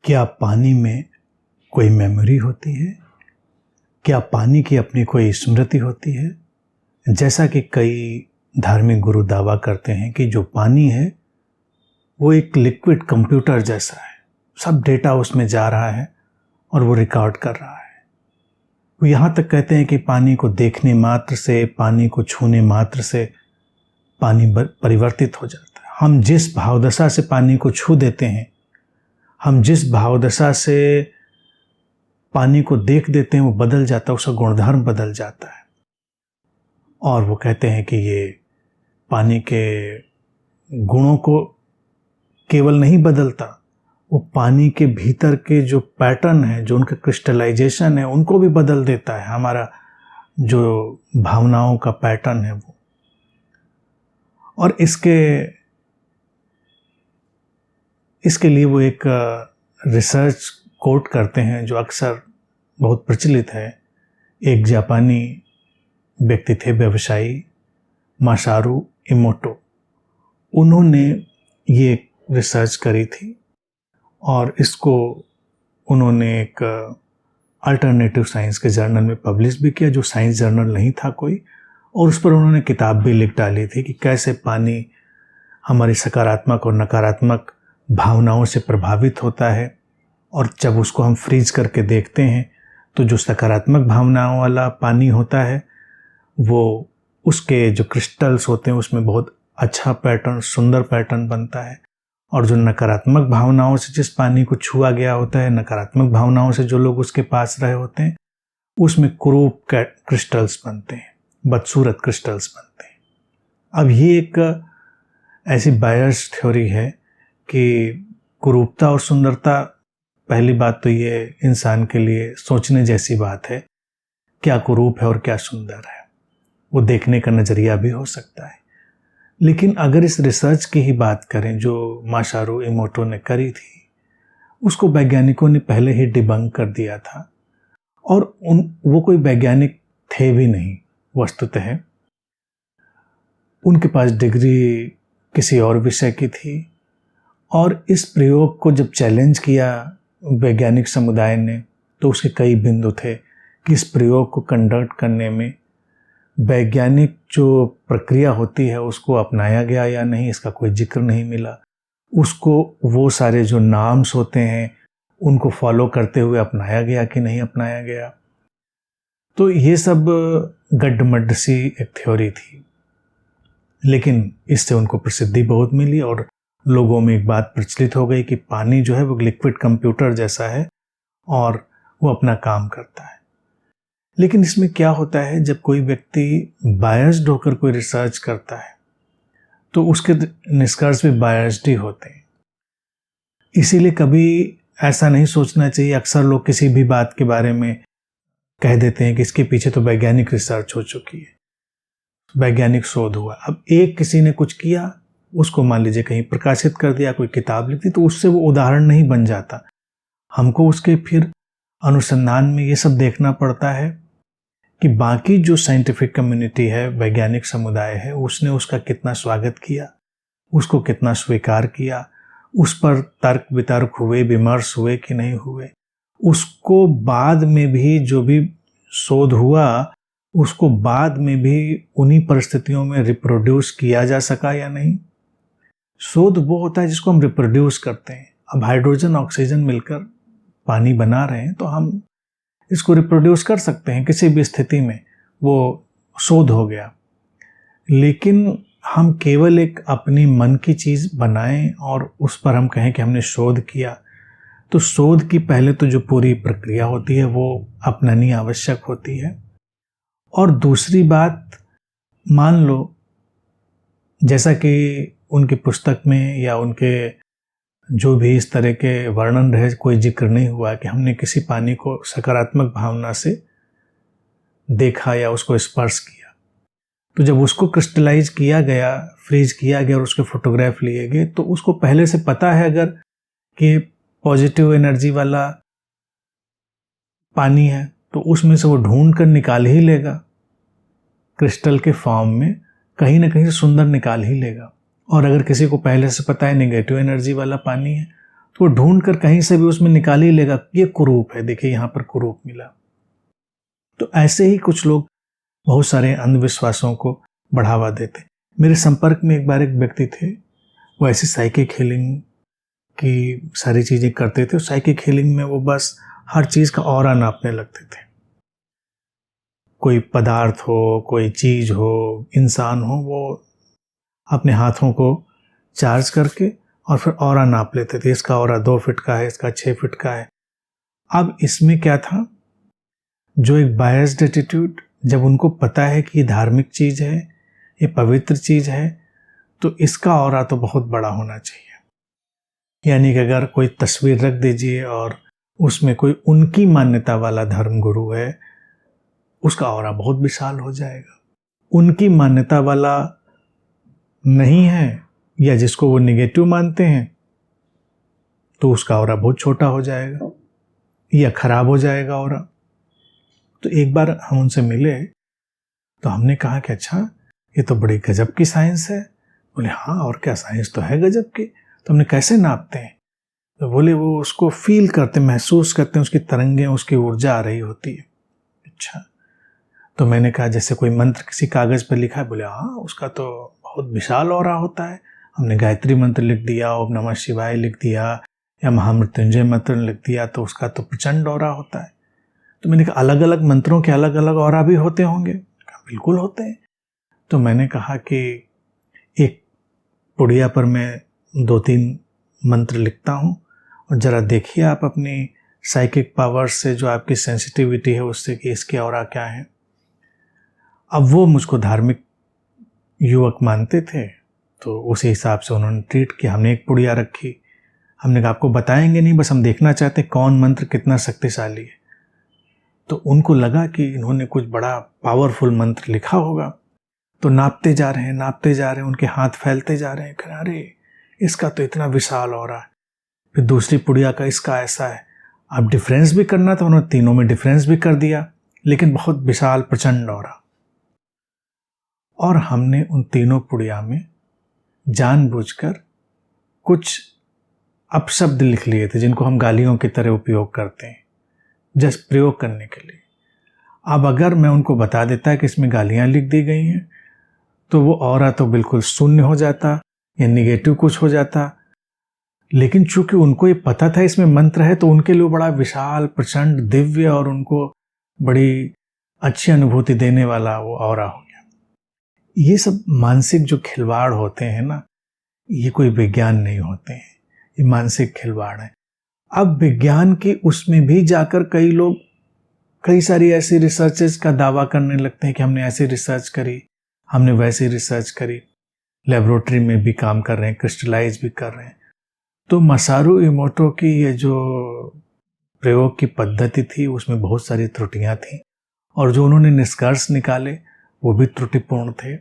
क्या पानी में कोई मेमोरी होती है? क्या पानी की अपनी कोई स्मृति होती है? जैसा कि कई धार्मिक गुरु दावा करते हैं कि जो पानी है वो एक लिक्विड कंप्यूटर जैसा है, सब डेटा उसमें जा रहा है और वो रिकॉर्ड कर रहा है। वो यहाँ तक कहते हैं कि पानी को देखने मात्र से, पानी को छूने मात्र से पानी परिवर्तित हो जाता है। हम जिस भावदशा से पानी को छू देते हैं, हम जिस भावदशा से पानी को देख देते हैं, वो बदल जाता है, उसका गुणधर्म बदल जाता है। और वो कहते हैं कि ये पानी के गुणों को केवल नहीं बदलता, वो पानी के भीतर के जो पैटर्न है, जो उनका क्रिस्टलाइजेशन है, उनको भी बदल देता है। हमारा जो भावनाओं का पैटर्न है वो। और इसके लिए वो एक रिसर्च कोट करते हैं जो अक्सर बहुत प्रचलित है। एक जापानी व्यक्ति थे, व्यवसायी मासारू इमोटो। उन्होंने ये रिसर्च करी थी और इसको उन्होंने एक अल्टरनेटिव साइंस के जर्नल में पब्लिश भी किया, जो साइंस जर्नल नहीं था कोई। और उस पर उन्होंने किताब भी लिख डाली थी कि कैसे पानी हमारी सकारात्मक और नकारात्मक भावनाओं से प्रभावित होता है। और जब उसको हम फ्रीज करके देखते हैं तो जो सकारात्मक भावनाओं वाला पानी होता है वो उसके जो क्रिस्टल्स होते हैं उसमें बहुत अच्छा पैटर्न, सुंदर पैटर्न बनता है। और जो नकारात्मक भावनाओं से जिस पानी को छुआ गया होता है, नकारात्मक भावनाओं से जो लोग उसके पास रहे होते हैं, उसमें कुरूप क्रिस्टल्स बनते हैं, बदसूरत क्रिस्टल्स बनते हैं। अब ये एक ऐसी बायस थ्योरी है कि कुरूपता और सुंदरता, पहली बात तो ये इंसान के लिए सोचने जैसी बात है, क्या कुरूप है और क्या सुंदर है, वो देखने का नज़रिया भी हो सकता है। लेकिन अगर इस रिसर्च की ही बात करें जो मासारू इमोटो ने करी थी, उसको वैज्ञानिकों ने पहले ही डिबंक कर दिया था। और वो कोई वैज्ञानिक थे भी नहीं वस्तुतः, उनके पास डिग्री किसी और विषय की थी। और इस प्रयोग को जब चैलेंज किया वैज्ञानिक समुदाय ने, तो उसके कई बिंदु थे कि इस प्रयोग को कंडक्ट करने में वैज्ञानिक जो प्रक्रिया होती है उसको अपनाया गया या नहीं, इसका कोई जिक्र नहीं मिला। उसको वो सारे जो नाम्स होते हैं उनको फॉलो करते हुए अपनाया गया कि नहीं अपनाया गया। तो ये सब गड्ढमड्ढ सी एक थ्योरी थी, लेकिन इससे उनको प्रसिद्धि बहुत मिली और लोगों में एक बात प्रचलित हो गई कि पानी जो है वो लिक्विड कंप्यूटर जैसा है और वो अपना काम करता है। लेकिन इसमें क्या होता है, जब कोई व्यक्ति बायस्ड होकर कोई रिसर्च करता है तो उसके निष्कर्ष भी बायस्ड ही होते हैं। इसीलिए कभी ऐसा नहीं सोचना चाहिए। अक्सर लोग किसी भी बात के बारे में कह देते हैं कि इसके पीछे तो वैज्ञानिक रिसर्च हो चुकी है, वैज्ञानिक शोध हुआ। अब एक किसी ने कुछ किया, उसको मान लीजिए कहीं प्रकाशित कर दिया, कोई किताब लिख दी, तो उससे वो उदाहरण नहीं बन जाता। हमको उसके फिर अनुसंधान में ये सब देखना पड़ता है कि बाकी जो साइंटिफिक कम्युनिटी है, वैज्ञानिक समुदाय है, उसने उसका कितना स्वागत किया, उसको कितना स्वीकार किया, उस पर तर्क वितर्क हुए, विमर्श हुए कि नहीं हुए, उसको बाद में भी जो भी शोध हुआ उसको बाद में भी उन्हीं परिस्थितियों में रिप्रोड्यूस किया जा सका या नहीं। शोध वो होता है जिसको हम रिप्रोड्यूस करते हैं। अब हाइड्रोजन ऑक्सीजन मिलकर पानी बना रहे हैं तो हम इसको रिप्रोड्यूस कर सकते हैं किसी भी स्थिति में, वो शोध हो गया। लेकिन हम केवल एक अपनी मन की चीज़ बनाएं और उस पर हम कहें कि हमने शोध किया, तो शोध की पहले तो जो पूरी प्रक्रिया होती है वो अपनानी आवश्यक होती है। और दूसरी बात, मान लो जैसा कि उनकी पुस्तक में या उनके जो भी इस तरह के वर्णन रहे, कोई जिक्र नहीं हुआ कि हमने किसी पानी को सकारात्मक भावना से देखा या उसको स्पर्श किया। तो जब उसको क्रिस्टलाइज किया गया, फ्रीज किया गया और उसके फोटोग्राफ लिए गए, तो उसको पहले से पता है अगर कि पॉजिटिव एनर्जी वाला पानी है तो उसमें से वो ढूंढ कर निकाल ही लेगा, क्रिस्टल के फॉर्म में कहीं ना कहीं सुंदर निकाल ही लेगा। और अगर किसी को पहले से पता है नेगेटिव एनर्जी वाला पानी है तो वो ढूंढ कर कहीं से भी उसमें निकाल ही लेगा, ये कुरूप है, देखिए यहाँ पर कुरूप मिला। तो ऐसे ही कुछ लोग बहुत सारे अंधविश्वासों को बढ़ावा देते। मेरे संपर्क में एक बार एक व्यक्ति थे, वो ऐसी साइकिक हीलिंग की सारी चीज़ें करते थे। साइकिक हीलिंग में वो बस हर चीज़ का ऑरा नापने लगते थे। कोई पदार्थ हो, कोई चीज़ हो, इंसान हो, वो अपने हाथों को चार्ज करके और फिर ऑरा नाप लेते थे। इसका ऑरा 2 फीट का है, इसका 6 फीट का है। अब इसमें क्या था, जो एक बायस्ड एटीट्यूड, जब उनको पता है कि ये धार्मिक चीज़ है, ये पवित्र चीज़ है, तो इसका ऑरा तो बहुत बड़ा होना चाहिए। यानी कि अगर कोई तस्वीर रख दीजिए और उसमें कोई उनकी मान्यता वाला धर्मगुरु है, उसका ऑरा बहुत विशाल हो जाएगा। उनकी मान्यता वाला नहीं है या जिसको वो निगेटिव मानते हैं, तो उसका ऑरा बहुत छोटा हो जाएगा या खराब हो जाएगा ऑरा। तो एक बार हम उनसे मिले तो हमने कहा कि अच्छा, ये तो बड़ी गजब की साइंस है। बोले हाँ, और क्या, साइंस तो है गजब की। तो हमने कैसे नापते हैं? तो बोले वो उसको फील करते, महसूस करते हैं, उसकी तरंगें, उसकी ऊर्जा आ रही होती है। अच्छा, तो मैंने कहा जैसे कोई मंत्र किसी कागज़ पर लिखा है। बोले हाँ, उसका तो बहुत विशाल ऑरा होता है। हमने गायत्री मंत्र लिख दिया, ओम नमः शिवाय लिख दिया या महामृत्युंजय मंत्र लिख दिया, तो उसका तो प्रचंड ऑरा होता है। तो मैंने कहा अलग अलग मंत्रों के अलग अलग ऑरा भी होते होंगे? कहा बिल्कुल होते हैं। तो मैंने कहा कि एक पुड़िया पर मैं 2-3 मंत्र लिखता हूँ और ज़रा देखिए आप अपनी साइकिक पावर्स से, जो आपकी सेंसिटिविटी है उससे, कि इसके ऑरा क्या है। अब वो मुझको धार्मिक युवक मानते थे, तो उसी हिसाब से उन्होंने ट्रीट किया। हमने एक पुड़िया रखी, हमने कहा आपको बताएंगे नहीं, बस हम देखना चाहते कौन मंत्र कितना शक्तिशाली है। तो उनको लगा कि इन्होंने कुछ बड़ा पावरफुल मंत्र लिखा होगा, तो नापते जा रहे हैं, नापते जा रहे हैं, उनके हाथ फैलते जा रहे हैं। कह अरे इसका तो इतना विशाल हो रहा है। फिर दूसरी पुड़िया का इसका ऐसा है। अब डिफरेंस भी करना था, उन्होंने तीनों में डिफरेंस भी कर दिया, लेकिन बहुत विशाल प्रचंड हो रहा। और हमने उन तीनों पुड़िया में जानबूझकर कुछ अपशब्द लिख लिए थे, जिनको हम गालियों की तरह उपयोग करते हैं, जस्ट प्रयोग करने के लिए। अब अगर मैं उनको बता देता कि इसमें गालियां लिख दी गई हैं, तो वो ऑरा तो बिल्कुल शून्य हो जाता या निगेटिव कुछ हो जाता। लेकिन चूंकि उनको ये पता था इसमें मंत्र है, तो उनके लिए बड़ा विशाल, प्रचंड, दिव्य और उनको बड़ी अच्छी अनुभूति देने वाला वो ऑरा हो गया। ये सब मानसिक जो खिलवाड़ होते हैं ना, ये कोई विज्ञान नहीं होते हैं, ये मानसिक खिलवाड़ है। अब विज्ञान के उसमें भी जाकर कई लोग कई सारी ऐसी रिसर्चेस का दावा करने लगते हैं कि हमने ऐसी रिसर्च करी, हमने वैसी रिसर्च करी, लेबोरेटरी में भी काम कर रहे हैं, क्रिस्टलाइज भी कर रहे हैं। तो मसारू इमोटो की ये जो प्रयोग की पद्धति थी, उसमें बहुत सारी त्रुटियां थी, और जो उन्होंने निष्कर्ष निकाले वो भी त्रुटिपूर्ण थे।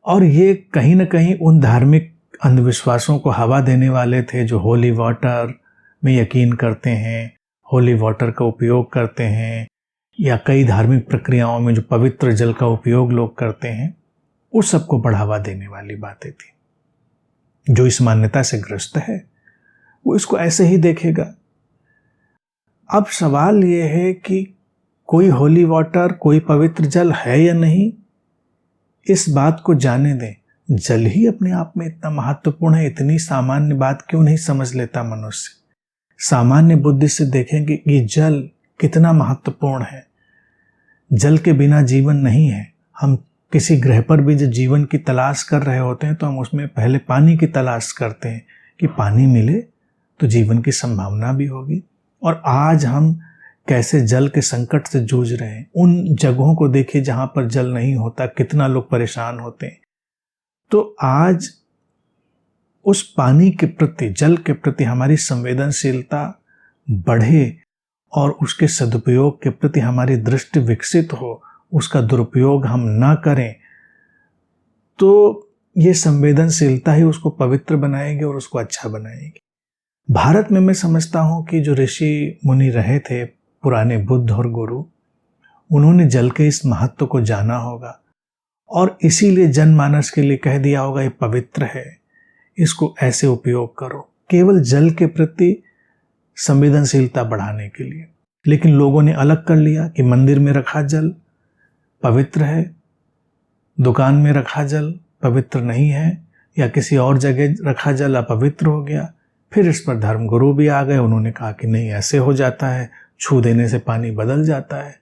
और ये कहीं ना कहीं उन धार्मिक अंधविश्वासों को हवा देने वाले थे जो होली वाटर में यकीन करते हैं, होली वाटर का उपयोग करते हैं, या कई धार्मिक प्रक्रियाओं में जो पवित्र जल का उपयोग लोग करते हैं, उस सबको बढ़ावा देने वाली बातें थी। जो इस मान्यता से ग्रस्त है वो इसको ऐसे ही देखेगा। अब सवाल ये है कि कोई होली वाटर, कोई पवित्र जल है या नहीं, इस बात को जाने दें। जल ही अपने आप में इतना महत्वपूर्ण है, इतनी सामान्य बात क्यों नहीं समझ लेता मनुष्य? सामान्य बुद्धि से देखेंगे कि जल कितना महत्वपूर्ण है। जल के बिना जीवन नहीं है। हम किसी ग्रह पर भी जो जीवन की तलाश कर रहे होते हैं, तो हम उसमें पहले पानी की तलाश करते हैं कि पानी मिले तो जीवन की संभावना भी होगी। और आज हम कैसे जल के संकट से जूझ रहे हैं। उन जगहों को देखिए जहां पर जल नहीं होता, कितना लोग परेशान होते हैं। तो आज उस पानी के प्रति, जल के प्रति हमारी संवेदनशीलता बढ़े और उसके सदुपयोग के प्रति हमारी दृष्टि विकसित हो, उसका दुरुपयोग हम ना करें, तो ये संवेदनशीलता ही उसको पवित्र बनाएगी और उसको अच्छा बनाएगी। भारत में मैं समझता हूँ कि जो ऋषि मुनि रहे थे, पुराने बुद्ध और गुरु, उन्होंने जल के इस महत्व को जाना होगा और इसीलिए जनमानस के लिए कह दिया होगा ये पवित्र है, इसको ऐसे उपयोग करो। केवल जल के प्रति संवेदनशीलता बढ़ाने के लिए। लेकिन लोगों ने अलग कर लिया कि मंदिर में रखा जल पवित्र है, दुकान में रखा जल पवित्र नहीं है, या किसी और जगह रखा जल अपवित्र हो गया। फिर इस पर धर्मगुरु भी आ गए, उन्होंने कहा कि नहीं, ऐसे हो जाता है, छू देने से पानी बदल जाता है।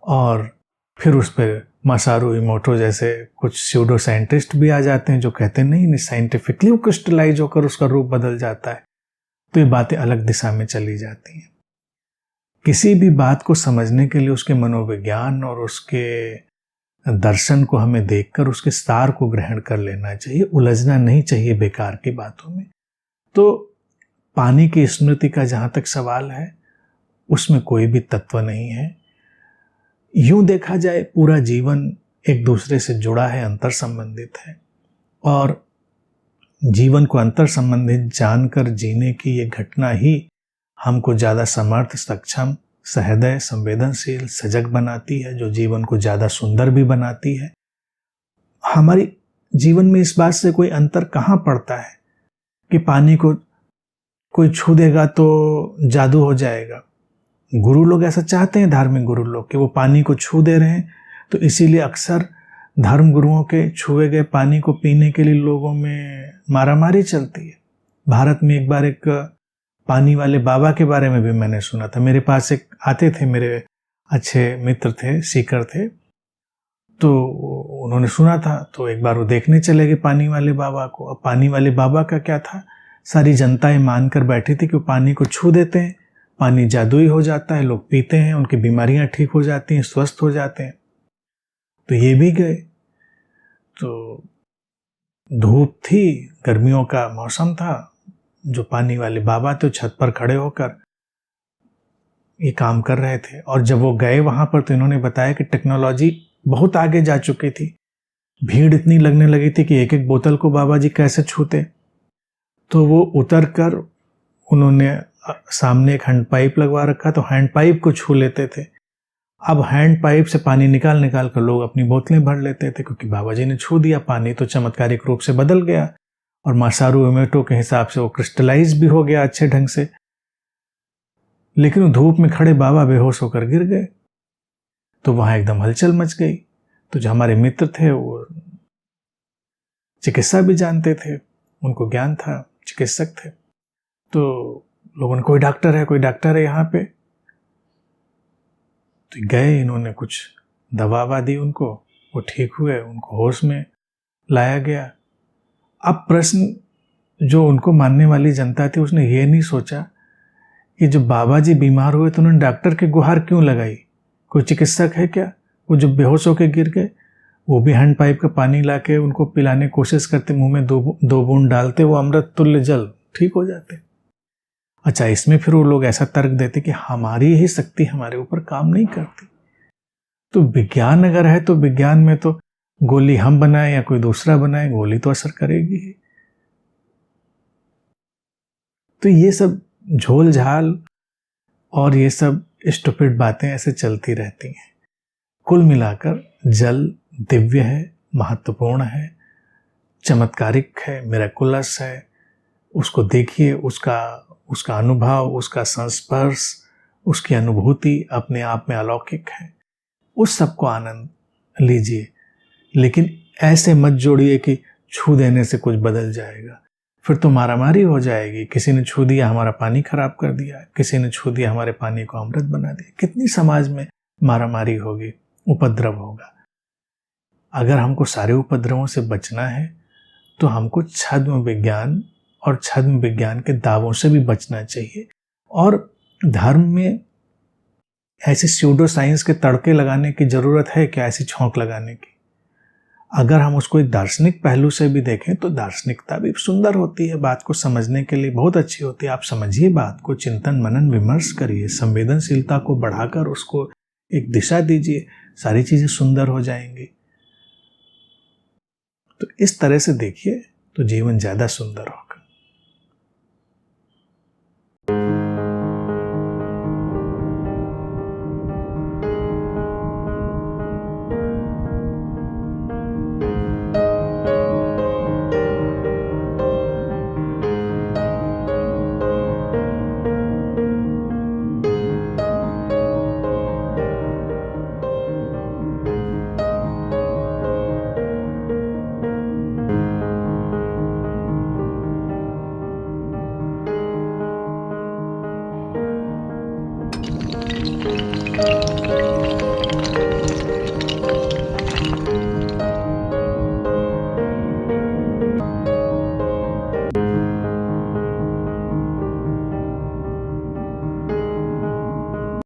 और फिर उस पर मासारू इमोटो जैसे कुछ स्यूडो साइंटिस्ट भी आ जाते हैं जो कहते हैं नहीं, साइंटिफिकली वो क्रिस्टलाइज होकर उसका रूप बदल जाता है। तो ये बातें अलग दिशा में चली जाती हैं। किसी भी बात को समझने के लिए उसके मनोविज्ञान और उसके दर्शन को हमें देखकर उसके सार को ग्रहण कर लेना चाहिए, उलझना नहीं चाहिए बेकार की बातों में। तो पानी की स्मृति का जहाँ तक सवाल है, उसमें कोई भी तत्व नहीं है। यूं देखा जाए पूरा जीवन एक दूसरे से जुड़ा है, अंतर संबंधित है, और जीवन को अंतर संबंधित जानकर जीने की ये घटना ही हमको ज़्यादा समर्थ, सक्षम, सहृदय, संवेदनशील, सजग बनाती है, जो जीवन को ज़्यादा सुंदर भी बनाती है। हमारी जीवन में इस बात से कोई अंतर कहाँ पड़ता है कि पानी को कोई छू देगा तो जादू हो जाएगा। गुरु लोग ऐसा चाहते हैं, धार्मिक गुरु लोग, कि वो पानी को छू दे रहे हैं, तो इसीलिए अक्सर धर्म गुरुओं के छुए गए पानी को पीने के लिए लोगों में मारामारी चलती है। भारत में एक बार एक पानी वाले बाबा के बारे में भी मैंने सुना था। मेरे पास एक आते थे, मेरे अच्छे मित्र थे, सीकर थे, तो उन्होंने सुना था, तो एक बार वो देखने चले गए पानी वाले बाबा को। अब पानी वाले बाबा का क्या था, सारी जनताएं मानकर बैठी थी कि वो पानी को छू देते हैं, पानी जादुई हो जाता है, लोग पीते हैं, उनकी बीमारियां ठीक हो जाती हैं, स्वस्थ हो जाते हैं। तो ये भी गए। तो धूप थी, गर्मियों का मौसम था, जो पानी वाले बाबा थे छत पर खड़े होकर ये काम कर रहे थे। और जब वो गए वहां पर तो इन्होंने बताया कि टेक्नोलॉजी बहुत आगे जा चुकी थी, भीड़ इतनी लगने लगी थी कि एक एक बोतल को बाबा जी कैसे छूते। तो वो उतर कर उन्होंने सामने एक हैंड पाइप लगवा रखा, तो हैंड पाइप को छू लेते थे। अब हैंड पाइप से पानी निकाल निकाल कर लोग अपनी बोतलें भर लेते थे, क्योंकि बाबा जी ने छू दिया, पानी तो चमत्कारिक रूप से बदल गया और मासारू इमोटो के हिसाब से वो क्रिस्टलाइज भी हो गया अच्छे ढंग से। लेकिन वो धूप में खड़े बाबा बेहोश होकर गिर गए, तो वहां एकदम हलचल मच गई। तो जो हमारे मित्र थे वो चिकित्सा भी जानते थे, उनको ज्ञान था, चिकित्सक थे, तो लोगों ने कोई डॉक्टर है यहाँ पे। तो गए, इन्होंने कुछ दवा दी उनको, वो ठीक हुए, उनको होश में लाया गया। अब प्रश्न जो उनको मानने वाली जनता थी, उसने ये नहीं सोचा कि जब बाबा जी बीमार हुए तो उन्होंने डॉक्टर की गुहार क्यों लगाई, कोई चिकित्सक है क्या? वो जब बेहोश होकर गिर गए, वो भी हैंड पाइप का पानी लाके उनको पिलाने की कोशिश करते, मुंह में दो बूंद डालते, वो अमृत तुल्य जल, ठीक हो जाते। अच्छा, इसमें फिर वो लोग ऐसा तर्क देते कि हमारी ही शक्ति हमारे ऊपर काम नहीं करती। तो विज्ञान अगर है तो विज्ञान में तो गोली हम बनाए या कोई दूसरा बनाए, गोली तो असर करेगी ही। तो ये सब झोल झाल और ये सब स्टूपिड बातें ऐसे चलती रहती हैं। कुल मिलाकर जल दिव्य है, महत्वपूर्ण है, चमत्कारिक है, मिरेकुलस है। उसको देखिए, उसका अनुभव, उसका संस्पर्श, उसकी अनुभूति अपने आप में अलौकिक है। उस सब को आनंद लीजिए, लेकिन ऐसे मत जोड़िए कि छू देने से कुछ बदल जाएगा, फिर तो मारामारी हो जाएगी। किसी ने छू दिया, हमारा पानी खराब कर दिया, किसी ने छू दिया, हमारे पानी को अमृत बना दिया। कितनी समाज में मारामारी होगी, उपद्रव होगा। अगर हमको सारे उपद्रवों से बचना है तो हमको छद्म विज्ञान और छद्म विज्ञान के दावों से भी बचना चाहिए। और धर्म में ऐसी स्यूडो साइंस के तड़के लगाने की जरूरत है क्या, ऐसी छौंक लगाने की? अगर हम उसको एक दार्शनिक पहलू से भी देखें तो दार्शनिकता भी सुंदर होती है, बात को समझने के लिए बहुत अच्छी होती है। आप समझिए बात को, चिंतन मनन विमर्श करिए, संवेदनशीलता को बढ़ाकर उसको एक दिशा दीजिए, सारी चीजें सुंदर हो जाएंगी। तो इस तरह से देखिए तो जीवन ज्यादा सुंदर हो।